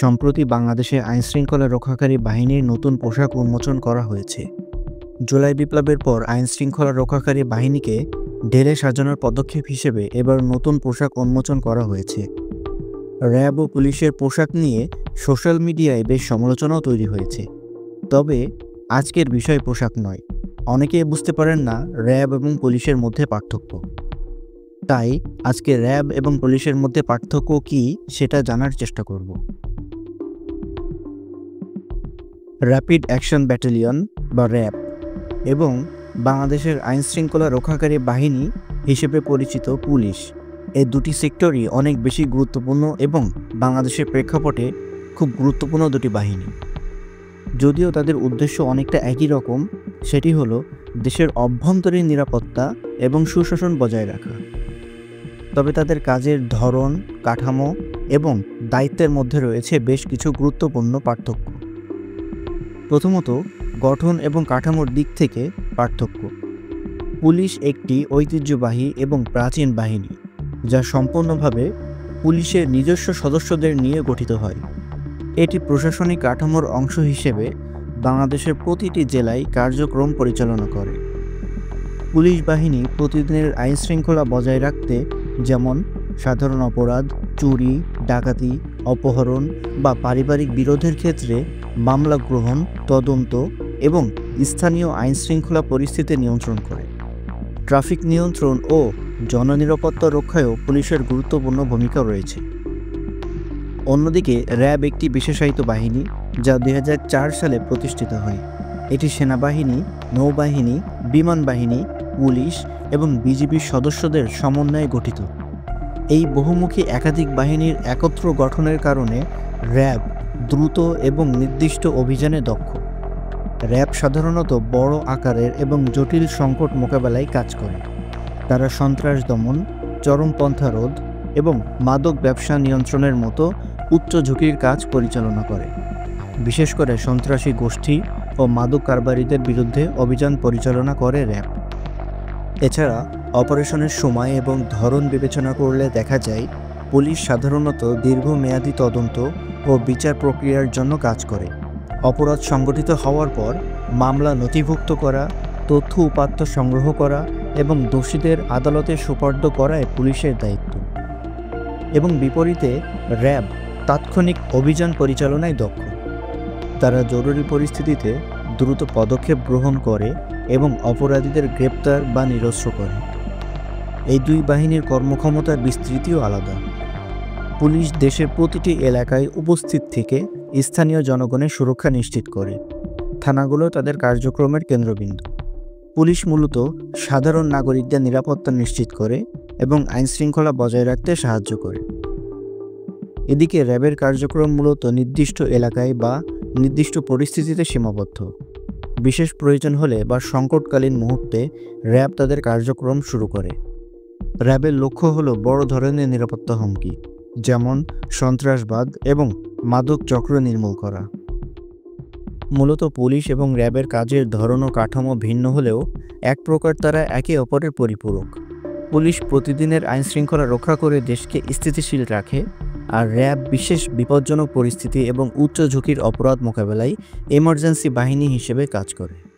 সম্প্রতি বাংলাদেশে আইনশৃঙ্খলা রক্ষাকারী বাহিনীর নতুন পোশাক উন্মোচন করা হয়েছে। জুলাই বিপ্লবের পর আইনশৃঙ্খলা রক্ষাকারী বাহিনীকে ঢেলে সাজানোর পদক্ষেপ হিসেবে এবার নতুন পোশাক উন্মোচন করা হয়েছে। র্যাব ও পুলিশের পোশাক নিয়ে সোশ্যাল মিডিয়ায় বেশ সমালোচনাও তৈরি হয়েছে। তবে আজকের বিষয় পোশাক নয়, অনেকেই বুঝতে পারেন না র্যাব এবং পুলিশের মধ্যে পার্থক্য। তাই আজকে র্যাব এবং পুলিশের মধ্যে পার্থক্য কী সেটা জানার চেষ্টা করব। র্যাপিড অ্যাকশন ব্যাটালিয়ন বা র্যাব এবং বাংলাদেশের আইনশৃঙ্খলা রক্ষাকারী বাহিনী হিসেবে পরিচিত পুলিশ, এই দুটি সেক্টরই অনেক বেশি গুরুত্বপূর্ণ এবং বাংলাদেশের প্রেক্ষাপটে খুব গুরুত্বপূর্ণ দুটি বাহিনী। যদিও তাদের উদ্দেশ্য অনেকটা একই রকম, সেটি হলো দেশের অভ্যন্তরীণ নিরাপত্তা এবং সুশাসন বজায় রাখা। তবে তাদের কাজের ধরন, কাঠামো এবং দায়িত্বের মধ্যে রয়েছে বেশ কিছু গুরুত্বপূর্ণ পার্থক্য। প্রথমত, গঠন এবং কাঠামোর দিক থেকে পার্থক্য। পুলিশ একটি ঐতিহ্যবাহী এবং প্রাচীন বাহিনী, যা সম্পূর্ণভাবে পুলিশের নিজস্ব সদস্যদের নিয়ে গঠিত হয়। এটি প্রশাসনিক কাঠামোর অংশ হিসেবে বাংলাদেশের প্রতিটি জেলায় কার্যক্রম পরিচালনা করে। পুলিশ বাহিনী প্রতিদিনের আইনশৃঙ্খলা বজায় রাখতে যেমন সাধারণ অপরাধ, চুরি, ডাকাতি, অপহরণ বা পারিবারিক বিরোধের ক্ষেত্রে মামলা গ্রহণ, তদন্ত এবং স্থানীয় আইনশৃঙ্খলা পরিস্থিতি নিয়ন্ত্রণ করে। ট্রাফিক নিয়ন্ত্রণ ও জননিরাপত্তা রক্ষায়ও পুলিশের গুরুত্বপূর্ণ ভূমিকা রয়েছে। অন্যদিকে র্যাব একটি বিশেষায়িত বাহিনী, যা 2004 সালে প্রতিষ্ঠিত হয়। এটি সেনাবাহিনী, নৌবাহিনী, বিমান বাহিনী, পুলিশ এবং বিজিবির সদস্যদের সমন্বয়ে গঠিত। এই বহুমুখী একাধিক বাহিনীর একত্র গঠনের কারণে র্যাব দ্রুত এবং নির্দিষ্ট অভিযানে দক্ষ। র্যাব সাধারণত বড় আকারের এবং জটিল সংকট মোকাবেলায় কাজ করে। তারা সন্ত্রাস দমন, চরমপন্থা রোধ এবং মাদক ব্যবসা নিয়ন্ত্রণের মতো উচ্চ ঝুঁকির কাজ পরিচালনা করে। বিশেষ করে সন্ত্রাসী গোষ্ঠী ও মাদক কারবারিদের বিরুদ্ধে অভিযান পরিচালনা করে র্যাব। এছাড়া অপারেশনের সময় এবং ধরন বিবেচনা করলে দেখা যায় পুলিশ সাধারণত দীর্ঘমেয়াদী তদন্ত ও বিচার প্রক্রিয়ার জন্য কাজ করে। অপরাধ সংগঠিত হওয়ার পর মামলা নথিভুক্ত করা, তথ্য উপাত্ত সংগ্রহ করা এবং দোষীদের আদালতে সোপর্দ করাই পুলিশের দায়িত্ব। এবং বিপরীতে র্যাব তাৎক্ষণিক অভিযান পরিচালনায় দক্ষ। তারা জরুরি পরিস্থিতিতে দ্রুত পদক্ষেপ গ্রহণ করে এবং অপরাধীদের গ্রেপ্তার বা নিরস্ত্র করে। এই দুই বাহিনীর কর্মক্ষমতার বিস্তৃতিও আলাদা। পুলিশ দেশের প্রতিটি এলাকায় উপস্থিত থেকে স্থানীয় জনগণের সুরক্ষা নিশ্চিত করে। থানাগুলো তাদের কার্যক্রমের কেন্দ্রবিন্দু। পুলিশ মূলত সাধারণ নাগরিকদের নিরাপত্তা নিশ্চিত করে এবং আইনশৃঙ্খলা বজায় রাখতে সাহায্য করে। এদিকে র্যাবের কার্যক্রম মূলত নির্দিষ্ট এলাকায় বা নির্দিষ্ট পরিস্থিতিতে সীমাবদ্ধ। বিশেষ প্রয়োজন হলে বা সংকটকালীন মুহূর্তে র্যাব তাদের কার্যক্রম শুরু করে। র্যাবের লক্ষ্য হলো বড় ধরনের নিরাপত্তা হুমকি, যেমন সন্ত্রাসবাদ এবং মাদক চক্র নির্মূল করা। মূলত পুলিশ এবং র্যাবের কাজের ধরন ও কাঠামো ভিন্ন হলেও এক প্রকার তারা একে অপরের পরিপূরক। পুলিশ প্রতিদিনের আইনশৃঙ্খলা রক্ষা করে দেশকে স্থিতিশীল রাখে, আর র্যাব বিশেষ বিপজ্জনক পরিস্থিতি এবং উচ্চ ঝুঁকির অপরাধ মোকাবেলায় এমার্জেন্সি বাহিনী হিসেবে কাজ করে।